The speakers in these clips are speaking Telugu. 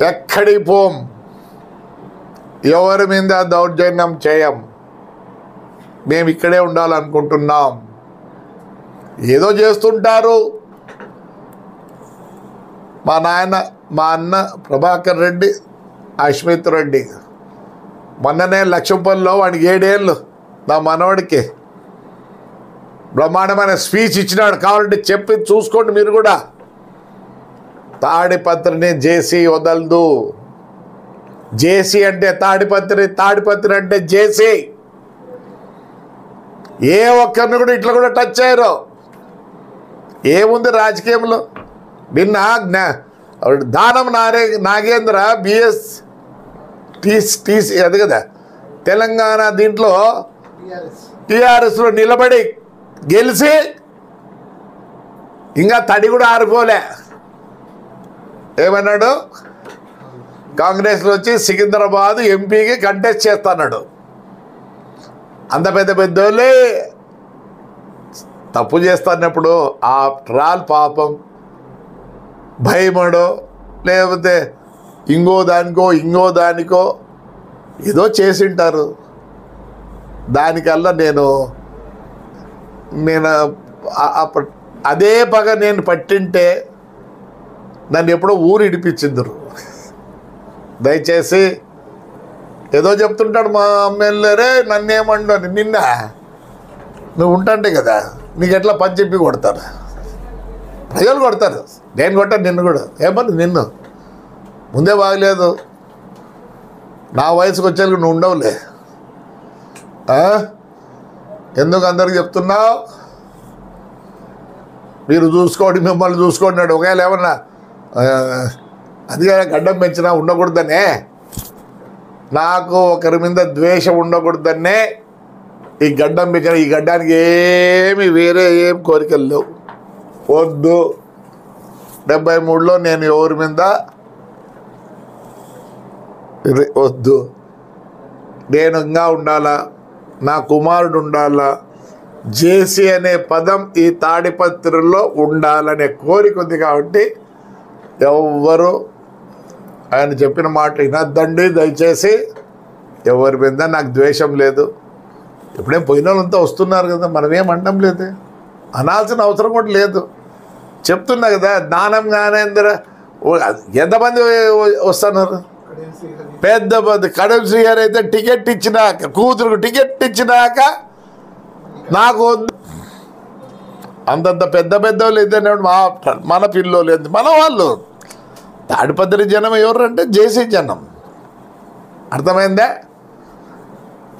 ఎక్కడికి పోం, ఎవరి మీద దౌర్జన్యం చేయం, మేము ఇక్కడే ఉండాలనుకుంటున్నాం. ఏదో చేస్తుంటారు. మా అన్న ప్రభాకర్ రెడ్డి, అశ్మిత్ రెడ్డి మొన్ననే లక్ష్మపల్లిలో వాడికి 7 ఏళ్ళు నా మనవాడికి బ్రహ్మాండమైన స్పీచ్ ఇచ్చినాడు. కావాలంటే చెప్పి చూసుకోండి మీరు కూడా. తాడిపత్రిని జేసీ వదలదు. జేసీ అంటే తాడిపత్రి, తాడిపత్రి అంటే జేసీ. ఏ ఒక్కరిని కూడా ఇట్లా కూడా టచ్ అయ్యారు. ఏముంది రాజకీయంలో? నిన్న దానం నాగేంద్ర బిఎస్ టీసీ అది కదా తెలంగాణ, దీంట్లో టీఆర్ఎస్లో నిలబడి గెలిచి ఇంకా తడి కూడా ఆరిపోలే. ఏమన్నాడు? కాంగ్రెస్లో వచ్చి సికింద్రాబాద్ ఎంపీకి కంటెస్ట్ చేస్తున్నాడు. అంత పెద్ద పెద్దోళ్ళే తప్పు చేస్తున్నప్పుడు ఆ ట్రాల్ పాపం భయమడో లేకపోతే ఇంకో దానికో ఏదో చేసింటారు. దానికల్లా నేను అదే పగ నేను పట్టింటే నన్ను ఎప్పుడో ఊరు ఇడిపించిందరు. దయచేసి ఏదో చెప్తుంటాడు మా ఎమ్మెల్యేరే, నన్నేమండు అని. నిన్న నువ్వు ఉంటాంటే కదా నీకు ఎట్లా పని చెప్పి కొడతారు, ప్రజలు కొడతారు. నేను కొట్టాను నిన్ను కూడా. ఏమని నిన్ను ముందే బాగలేదు. నా వయసుకు వచ్చేందుకు నువ్వు ఉండవులే. ఎందుకు అందరికి చెప్తున్నావు? మీరు చూసుకోండి, మిమ్మల్ని చూసుకోండి. ఒకవేళ ఏమన్నా అది గడ్డం పెంచినా ఉండకూడదనే, నాకు ఒకరి మీద ద్వేషం ఉండకూడదనే ఈ గడ్డం పెంచిన. ఈ గడ్డానికి ఏమి వేరే ఏం కోరికలు లేవు. వద్దు. 73లో నేను ఎవరి మీద వద్దు. నేను ఇంకా ఉండాలా, నా కుమారుడు ఉండాలా, జేసీ అనే పదం ఈ తాడిపత్రిలో ఉండాలనే కోరిక ఉంది. కాబట్టి ఎవ్వరు ఆయన చెప్పిన మాట వినద్దండి దయచేసి. ఎవరి మీద నాకు ద్వేషం లేదు. ఇప్పుడే పోయిన వాళ్ళంతా వస్తున్నారు కదా, మనమేం అనడం లేదు, అనాల్సిన అవసరం కూడా లేదు. చెప్తున్నా కదా, దానం జ్ఞానేంద్ర ఎంతమంది వస్తున్నారు? పెద్ద కడెం శ్రీగారు అయితే టికెట్ ఇచ్చినాక, కూతురుకు టికెట్ ఇచ్చినాక నాకు వద్దు. అంతంత పెద్ద వాళ్ళు అయితే మన పిల్లోళ్ళు ఎంత మన వాళ్ళు. తాడిపత్రి జనం ఎవరు అంటే జేసీ జనం. అర్థమైందా?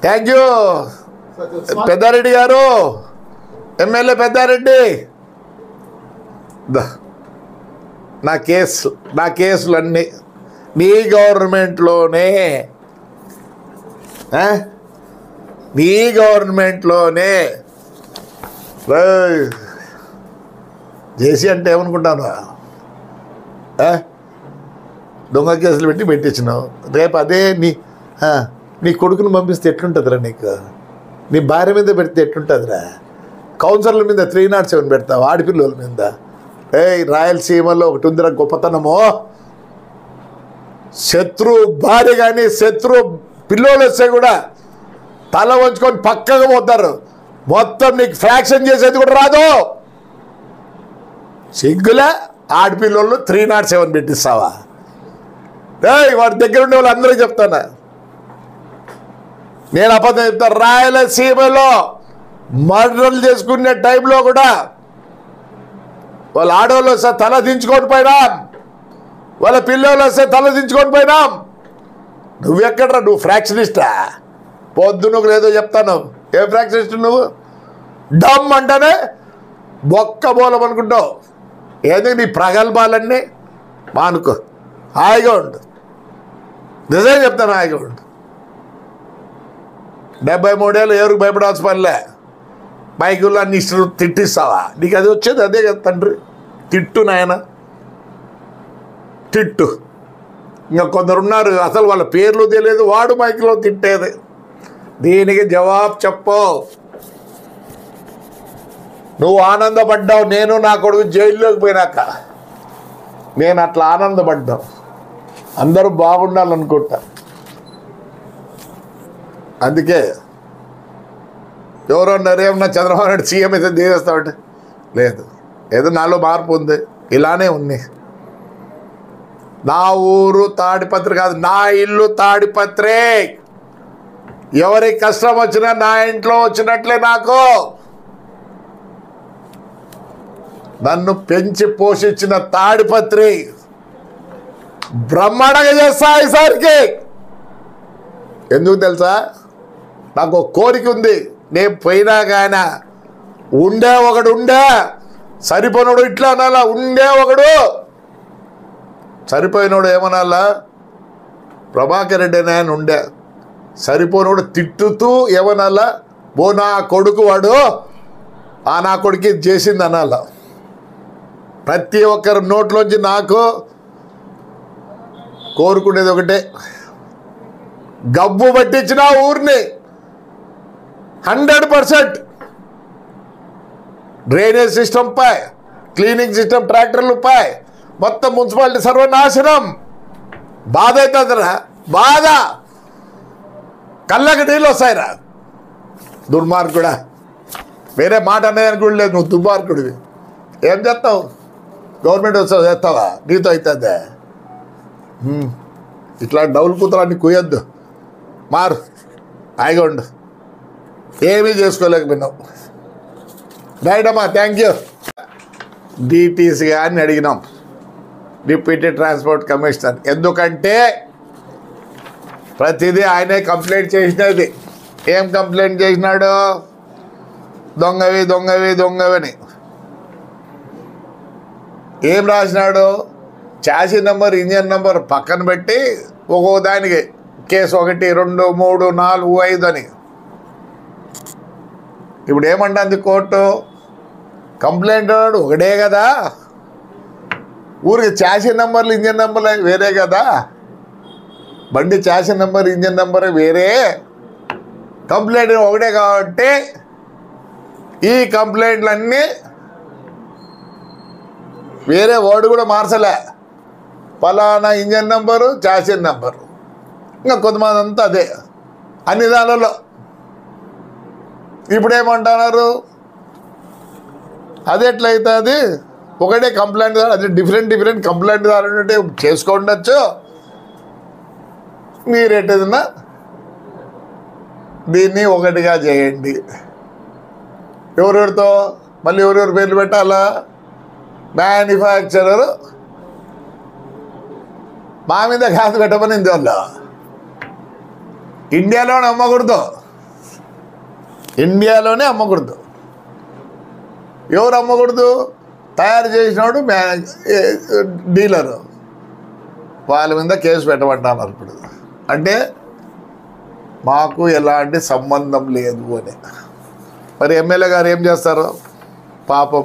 థ్యాంక్ యూ పెద్దారెడ్డి గారు, ఎమ్మెల్యే పెద్దారెడ్డి. నా కేసులన్నీ నీ గవర్నమెంట్లోనే జేసీ అంటే ఏమనుకుంటాను? దొంగ కేసులు పెట్టించినావు. రేపు అదే నీ కొడుకును పంపిస్తే ఎట్లుంటుందిరా నీకు? నీ భార్య మీద పెడితే ఎట్లుంటుందిరా? కౌన్సిలర్ల మీద 307 పెడతావు, ఆడపిల్లల మీద. రాయలసీమలో ఒకటి ఉందిరా గొప్పతనము, శత్రు భార్య కానీ శత్రు పిల్లోళ్ళు వస్తే కూడా తల వంచుకొని పక్కగా పోతారు. మొత్తం నీకు ఫ్రాక్షన్ చేసేది కూడా రాదు. సిగ్గులే ఆడపిల్లోళ్ళు 307 పెట్టిస్తావా? వాడి దగ్గర ఉండే వాళ్ళు అందరూ చెప్తాను, నేను అబద్ధం చెప్తాను. రాయలసీమలో మర్డర్లు చేసుకునే టైంలో కూడా వాళ్ళ ఆడవాళ్ళు వస్తే తల దించుకొని పోయినాం, వాళ్ళ పిల్లలు వస్తే తల దించుకొని పోయినాం. నువ్వెక్కడ్రా? నువ్వు ఫ్రాక్షనిస్టా? పొద్దు నువ్వు లేదో చెప్తాను. ఏ ఫ్రాక్షనిస్ట్ నువ్వు? డమ్ అంటేనే బొక్క బోలం అనుకుంటావు. ఏదో నీ ప్రగల్భాలన్నీ మానుకో, హాయిగా ఉండు. నిజంగా చెప్తాను, హాయిగా ఉండు. 73 ఏళ్ళు ఎవరికి భయపడాల్సిన పనిలే. మైకుల్లో అన్ని ఇష్టం తిట్టిస్తావా? నీకు అది వచ్చేది అదే కదా తండ్రి. తిట్టు నాయన, తిట్టు. ఇంకా కొందరు ఉన్నారు అసలు వాళ్ళ పేర్లు తెలియదు, వాడు మైకులో తిట్టేది. దీనికి జవాబు చెప్పు. నువ్వు ఆనందపడ్డావు, నేను నా కొడుకు జైల్లోకి పోయినాక నేను అట్లా ఆనందపడ్డావు. అందరూ బాగుండాలనుకుంటా. అందుకే ఎవరో ఏమన్నా చంద్రబాబు నాయుడు సీఎం అయితే దిగేస్తామంటే లేదు, ఏదో నాలో మార్పు ఉంది, ఇలానే ఉంది. నా ఊరు తాడిపత్రి కాదు, నా ఇల్లు తాడిపత్రే. ఎవరికి కష్టం వచ్చినా నా ఇంట్లో వచ్చినట్లే. నాకు నన్ను పెంచి పోషించిన తాడిపత్రి బ్రహ్మాండంగా చేస్తా ఈసారికి. ఎందుకు తెలుసా? నాకు ఒక కోరిక ఉంది. నేను పోయినా కానీ ఒకడు ఉండే సరిపోయినోడు ఇట్లా అనాలా, ఒకడు సరిపోయినోడు ఏమనాలా, ప్రభాకర్ రెడ్డి అని ఆయన ఉండే, సరిపోయినోడు తిట్టుతూ ఏమనాలా, నా కొడుకు వాడు, నా కొడుకు చేసింది అనాలా. ప్రతి ఒక్కరి నోట్లోంచి నాకు కోరుకునేది ఒకటే, గబ్బు పట్టించిన ఊరిని 100% డ్రైనేజ్ సిస్టమ్ పై, క్లీనింగ్ సిస్టమ్, ట్రాక్టర్లు పై, మొత్తం మున్సిపాలిటీ సర్వనాశనం. బాధ అవుతుందిరా, బాధ. కళ్ళకి నీళ్ళు వస్తాయిరా. దుర్మార్గుడా, వేరే మాట అనేది కూడా లేదు. నువ్వు దుర్మార్గుడివి. ఏం చేస్తావు? గవర్నమెంట్ వస్తావు చేస్తావా? నీతో అవుతుందే. ఇట్లా డౌల్ కూతురాన్ని కుయ్యొద్దు, మారు హాయిగా ఉండు. ఏమీ చేసుకోలేకపోయినావు. రైట్ అమ్మా, థ్యాంక్ యూ. డిటీసీ గారిని అడిగినాం, డిప్యూటీ ట్రాన్స్పోర్ట్ కమిషనర్. ఎందుకంటే ప్రతిదీ ఆయనే కంప్లైంట్ చేసినది. ఏం కంప్లైంట్ చేసినాడు? దొంగవని ఏం రాసినాడు? చాసీ నెంబర్, ఇంజన్ నెంబర్ పక్కన పెట్టి ఒక్కో దానికి కేసు 1, 2, 3, 4, 5 అని. ఇప్పుడు ఏమంటుంది కోర్టు? కంప్లైంట్ ఒకటే కదా, ఊరికి చాసీ నెంబర్లు, ఇంజన్ నెంబర్లు వేరే కదా. బండి చాసీ నెంబర్, ఇంజన్ నెంబర్ వేరే, కంప్లైంట్ ఒకటే. కాబట్టి ఈ కంప్లైంట్లన్నీ వేరే వర్డ్ కూడా మార్చలే. ఫలానా ఇంజన్ నెంబరు, చాసీ నెంబరు, ఇంకా కొంతమంది అంతా అదే అన్ని దానిలో. ఇప్పుడేమంటున్నారు? అది ఎట్లయితుంది? ఒకటే కంప్లైంట్, అది డిఫరెంట్ కంప్లైంట్ దాని చేసుకోండొచ్చు. మీరేటదన్నా దీన్ని ఒకటిగా చేయండి. ఎవరెవరితో మళ్ళీ ఎవరెవరు పేర్లు పెట్టాలా? మ్యానుఫ్యాక్చరర్ మా మీద కాదు పెట్టమని వాళ్ళు. ఇండియాలోనే అమ్మకూడదు. ఎవరు అమ్మకూడదు? తయారు చేసినాడు డీలరు. వాళ్ళ మీద కేసు పెట్టమంటున్నారు. ఇప్పుడు అంటే మాకు ఎలాంటి సంబంధం లేదు అని. మరి ఎమ్మెల్యే గారు ఏం చేస్తారు? పాపం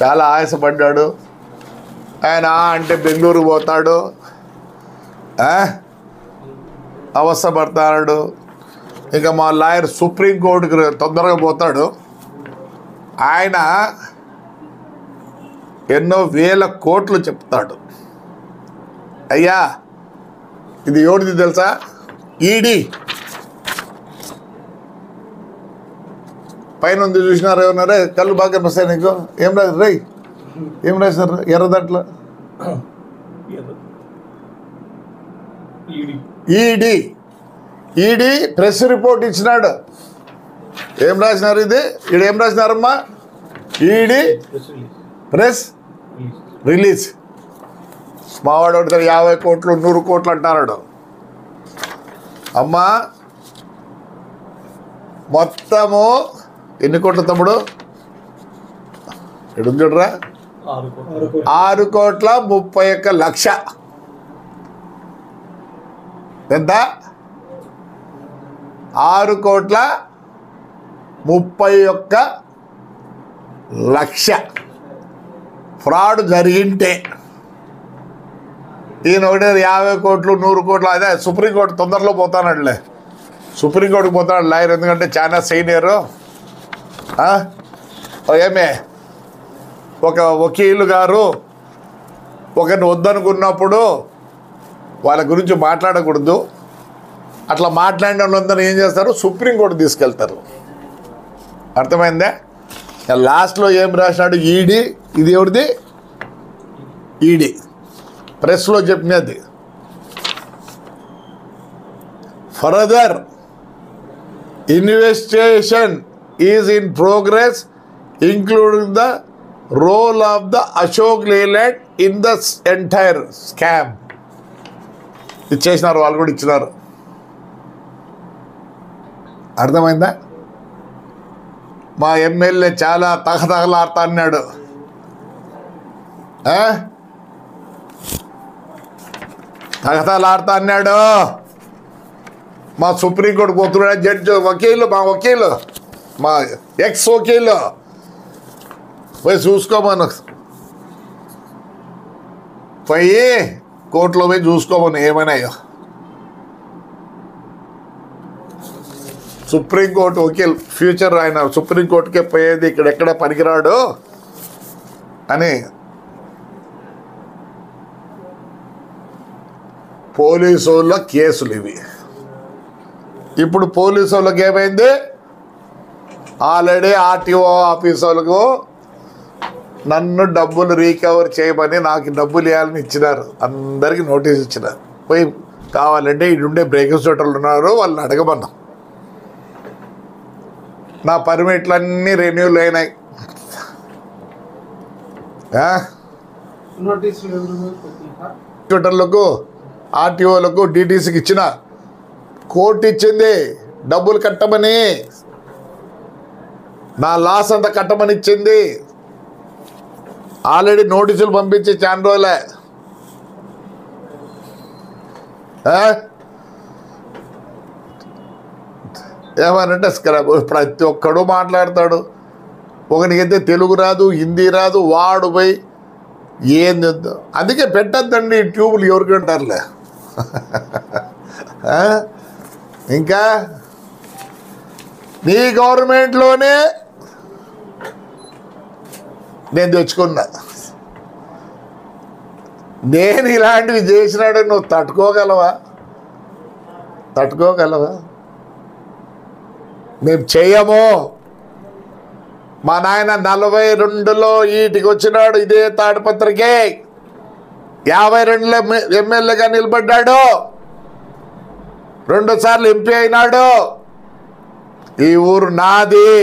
చాలా ఆయాసపడ్డాడు ఆయన. అంటే బెంగళూరు పోతాడు, అవస్థ పడతాడు. ఇంకా మా లాయర్ సుప్రీంకోర్టుకి తొందరగా పోతాడు. ఆయన ఎన్నో వేల కోట్లు చెప్తాడు. అయ్యా ఇది ఎవరిది తెలుసా? ఈడీ పైన ఉంది, చూసినారు ఏమన్నారే? కళ్ళు బాగా కనిపిస్తాయి నీకు. ఏం రాదు రై, ఏం రాశారు ఎర్ర దాంట్లో? ఈడీ ప్రెస్ రిపోర్ట్ ఇచ్చినాడు. ఏం రాసినారు? ఇది ఏం రాసినారమ్మా? ED press release. మావాడు 50 కోట్లు 100 కోట్లు అంటున్నాడు. అమ్మా మొత్తము ఎన్ని కోట్లు తమ్ముడు? ఎడు చూడరా, 6,31,00,000. ఎంత? 6,31,00,000 ఫ్రాడ్ జరిగింటే. ఈయన ఒకటే 50 కోట్లు 100 కోట్లు. అదే సుప్రీంకోర్టు తొందరలో పోతానట్లే, సుప్రీంకోర్టుకు పోతాడు లాయర్. ఎందుకంటే చాలా సీనియరు. ఏమే ఒక వకీలు గారు ఒకరిని వద్దనుకున్నప్పుడు వాళ్ళ గురించి మాట్లాడకూడదు. అట్లా మాట్లాడిన వాళ్ళందరూ ఏం చేస్తారు, సుప్రీంకోర్టు తీసుకెళ్తారు. అర్థమైందా? లాస్ట్లో ఏం రాసినాడు, ఈడీ, ఇది ఎవరిది, ఈడీ ప్రెస్లో చెప్పినది. Further investigation is in progress including the role of the Ashok Leyland in the entire scam. ఇచ్చేసినారు, వాళ్ళు కూడా ఇచ్చినారు. అర్థమైందా? మా ఎమ్మెల్యే చాలా తగతగలాడుతా అన్నాడు. తగతగలాడుతా అన్నాడు. మా సుప్రీంకోర్టు పోతున్నాడు జడ్జి, వకీలు, మా వకీలు, మా ఎక్స్ వకీలు పోయి చూసుకోమను, పోయి కోర్టులో పోయి చూసుకోమను ఏమైనాయో. సుప్రీంకోర్టు వకీల్ ఫ్యూచర్ ఆయన సుప్రీంకోర్టుకే పోయేది, ఇక్కడెక్కడ పనికిరాడు అని. పోలీసు వాళ్ళ కేసులు ఇవి. ఇప్పుడు పోలీసు వాళ్ళకి ఏమైంది, ఆల్రెడీ ఆర్టీఓ ఆఫీస్ వాళ్ళకు నన్ను డబ్బులు రీకవర్ చేయమని, నాకు డబ్బులు ఇవ్వాలని ఇచ్చినారు. అందరికీ నోటీస్ ఇచ్చినారు. పోయి కావాలంటే ఇటుండే బ్రేకర్స్ హోటల్ ఉన్నారు, వాళ్ళని అడగమన్నాం. నా పర్మిట్లన్నీ రెన్యూల్ అయినాయి. హోటళ్లకు, ఆర్టీఓలకు, డీటీసీకి ఇచ్చిన, కోర్టు ఇచ్చింది డబ్బులు కట్టమని, నా లాస్ అంతా కట్టమని ఇచ్చింది. ఆల్రెడీ నోటీసులు పంపించి చాలా రోజులే. ఏమనంటే ప్రతి ఒక్కడు మాట్లాడతాడు. ఒకనికైతే తెలుగు రాదు, హిందీ రాదు, వాడు పోయి ఏంది. అందుకే పెట్టద్దండి ట్యూబులు, ఎవరికి అంటారులే. ఇంకా నీ గవర్నమెంట్లోనే నేను తెచ్చుకున్నా. నేను ఇలాంటివి చేసినాడు, నువ్వు తట్టుకోగలవా? మేము చెయ్యము. మా నాయన 42లో ఈటికి వచ్చినాడు, ఇదే తాడిపత్రికే 52లో ఎమ్మెల్యేగా నిలబడ్డాడు, 2 సార్లు ఎంపీ అయినాడు. ఈ ఊరు నాది,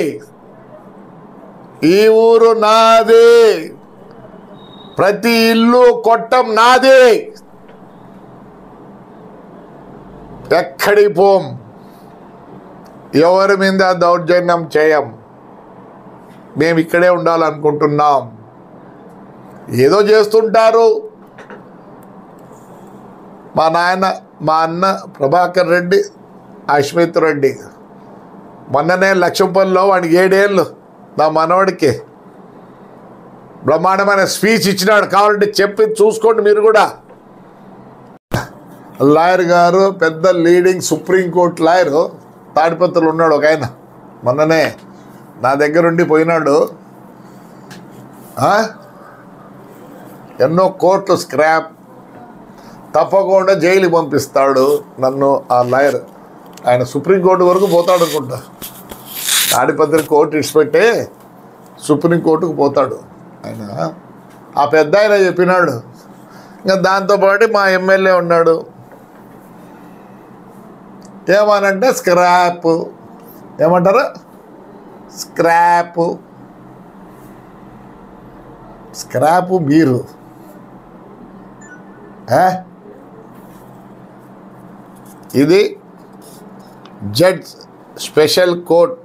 ఈ ఊరు నాది, ప్రతి ఇల్లు కొట్టం నాది. ఎక్కడికి పోం, ఎవరి మీద దౌర్జన్యం చేయం. మేము ఇక్కడే ఉండాలనుకుంటున్నాం. ఏదో చేస్తుంటారు. మా అన్న ప్రభాకర్ రెడ్డి, అశ్మిత్ రెడ్డి మొన్ననే లక్ష్మపల్లిలో వాడికి 7 ఏళ్ళు, నా మనవడికి బ్రహ్మాండమైన స్పీచ్ ఇచ్చినాడు. కావాలంటే చెప్పి చూసుకోండి మీరు కూడా. లాయర్ గారు, పెద్ద లీడింగ్ సుప్రీంకోర్టు లాయరు తాడిపత్రులు ఉన్నాడు ఒక ఆయన. మొన్ననే నా దగ్గరుండి పోయినాడు. ఎన్నో కోర్టు స్క్రాప్, తప్పకుండా జైలుకి పంపిస్తాడు నన్ను ఆ లాయర్. ఆయన సుప్రీంకోర్టు వరకు పోతాడు అనుకుంటా. తాడిపత్రి కోర్టు ఇచ్చిపెట్టే సుప్రీంకోర్టుకు పోతాడు ఆయన. ఆ పెద్ద ఆయన చెప్పినాడు. ఇంకా దాంతోపాటు మా ఎమ్మెల్యే ఉన్నాడు. ఏమనంటే స్క్రాప్, ఏమంటారు, స్క్రాప్ మీరు. ఇది జడ్జ్ స్పెషల్ కోర్ట్,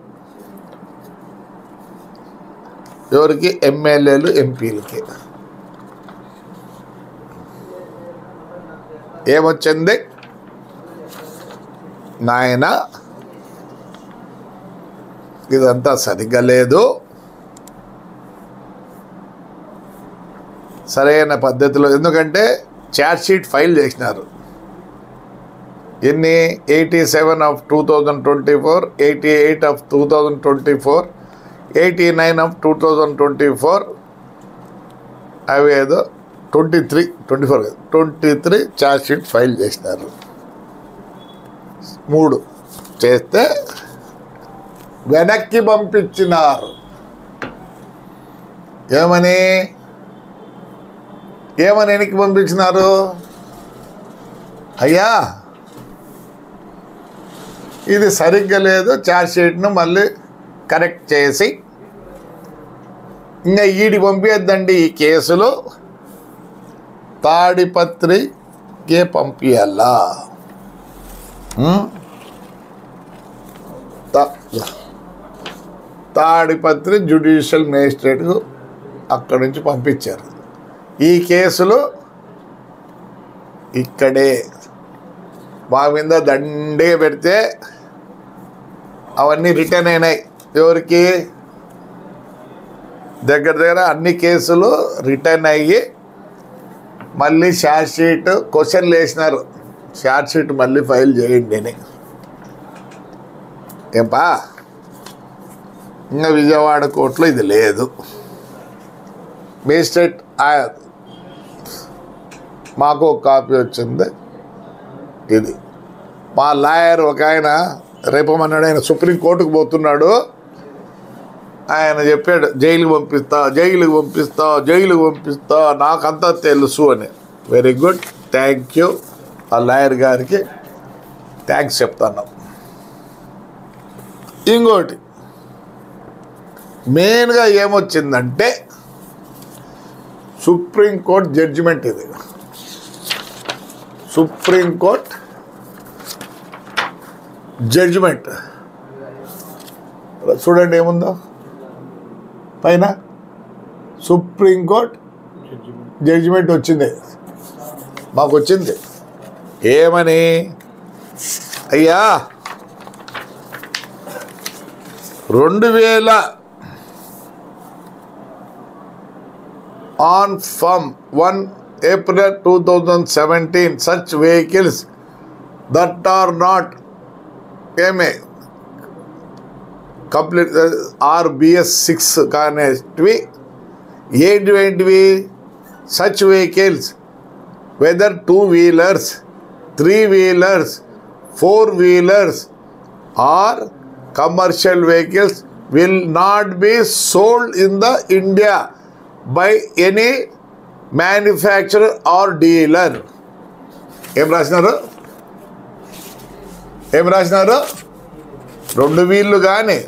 ఎవరికి, ఎమ్మెల్యేలు ఎంపీలకి. ఏమొచ్చింది, నాయన ఇదంతా సరిగ్గా లేదు, సరైన పద్ధతిలో. ఎందుకంటే ఛార్జ్షీట్ ఫైల్ చేసినారు. ఎన్ని, 87 of 2024, 88 of 2024, 89 of 2024. అవి ఏదో 23 ఛార్జ్ షీట్ ఫైల్ చేసినారు. 3 చేస్తే వెనక్కి పంపించినారు. ఏమని వెనక్కి పంపించినారు? అయ్యా ఇది సరిగ్గా లేదు, ఛార్జ్ షీట్ను మళ్ళీ కరెక్ట్ చేసి ఇంకా ఈడికి పంపించద్దండి, ఈ కేసులు తాడిపత్రికి పంపించాలా. తాడిపత్రి జ్యుడిషియల్ మేజిస్ట్రేట్కు అక్కడి నుంచి పంపించారు. ఈ కేసులు ఇక్కడే మా మీద దండే పెడితే అవన్నీ రిటర్న్ అయినాయి. ఎవరికి? దగ్గర అన్ని కేసులు రిటర్న్ అయ్యి మళ్ళీ ఛార్జ్ షీట్ క్వశ్చన్లు వేసినారు, ఛార్జ్ షీట్ మళ్ళీ ఫైల్ చేయండి అని. ఏంపా ఇంకా విజయవాడ కోర్టులో ఇది లేదు. మేజిస్ట్రేట్ మాకు ఒక కాపీ వచ్చింది. ఇది మా లాయర్ ఒక ఆయన రేపమన్నాడు, ఆయన సుప్రీంకోర్టుకు పోతున్నాడు. ఆయన చెప్పాడు జైలుకి పంపిస్తా నాకంతా తెలుసు అని. Very good, thank you. ఆ లాయర్ గారికి థ్యాంక్స్ చెప్తాను. ఇంకోటి మెయిన్గా ఏమొచ్చిందంటే సుప్రీంకోర్టు జడ్జిమెంట్. ఇది సుప్రీంకోర్టు జడ్జిమెంట్ చూడండి ఏముందో పైన. సుప్రీంకోర్టు జడ్జిమెంట్ వచ్చింది, మాకు వచ్చింది. ఏమని? అయ్యా 2000 on from 1 April 2017 such vehicles that are not complete RBS6 కానేటివి ఏంటివి? such vehicles whether 2-wheelers, 3-wheelers, 4-wheelers or commercial vehicles will not be sold in the India by any manufacturer or dealer. ఏం రాసినారు? 2 వీళ్ళు కానీ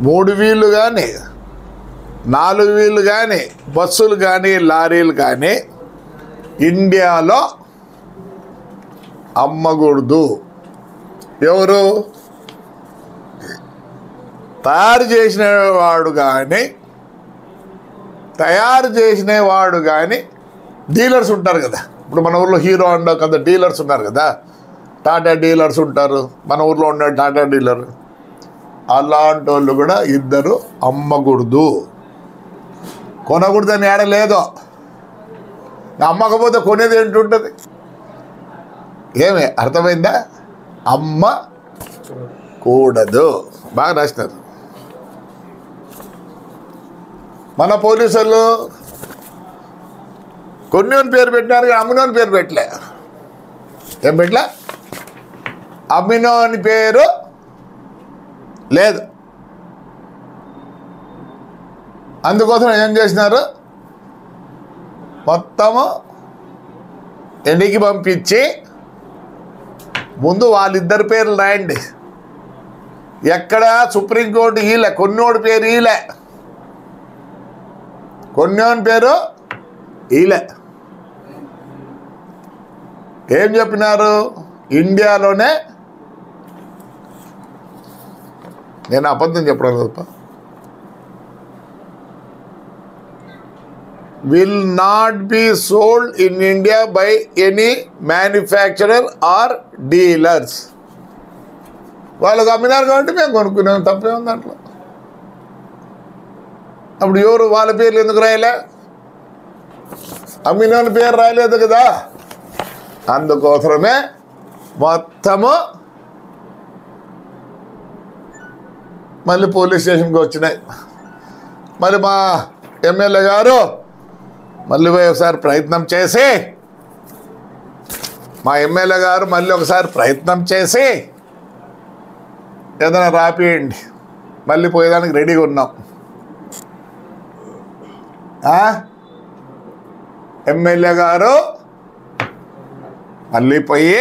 3 వీళ్ళు కానీ 4 వీళ్ళు కానీ బస్సులు కానీ లారీలు కానీ ఇండియాలో అమ్మకూడదు. ఎవరు? తయారు చేసినవాడు కానీ డీలర్స్ ఉంటారు కదా. ఇప్పుడు మన ఊర్లో హీరో హోండా కదా డీలర్స్ ఉన్నారు కదా, టాటా డీలర్స్ ఉంటారు, మన ఊర్లో ఉన్న టాటా డీలర్. అలాంటి వాళ్ళు కూడా ఇద్దరు అమ్మకూడదు. కొనకూడదని ఏడలేదో, అమ్మకపోతే కొనేది ఏంటుంటుంది? ఏమే అర్థమైందా? అమ్మకూడదు. బాగా రాసినారు మన పోలీసులు. కొన్నిని పేరు పెట్టినారు, అమ్మినోని పేరు పెట్టలే. ఏం పెట్టలే? అమ్మినోని పేరు లేదు. అందుకోసం ఏం చేసినారు? మొత్తము ఎన్నికి పంపించి ముందు వాళ్ళిద్దరి పేర్లు రాయండి. ఎక్కడ సుప్రీంకోర్టు ఈలే, కొన్నోడి పేరు ఈలే, కొన్నోని పేరు ఈలే. ఏం చెప్పినారు? ఇండియాలోనే, నేను అబద్ధం చెప్పడం తప్ప, will not be sold in India by any manufacturer or dealers. వాళ్ళకు అమ్మినారు కాబట్టి మేము కొనుక్కున్నాం, తప్పే ఉంది దాంట్లో. అప్పుడు ఎవరు వాళ్ళ పేర్లు ఎందుకు రాయలే? అమ్మినోని పేరు రాయలేదు కదా. అందుకోసమే మొత్తము మళ్ళీ పోలీస్ స్టేషన్కి వచ్చినాయి. మరి మా ఎమ్మెల్యే గారు మళ్ళీ పోయి ఒకసారి ప్రయత్నం చేసి, మా ఎమ్మెల్యే గారు మళ్ళీ ఒకసారి ప్రయత్నం చేసి ఏదైనా రాపియండి, మళ్ళీ పోయేదానికి రెడీగా ఉన్నాం. ఎమ్మెల్యే గారు మళ్ళీ పోయి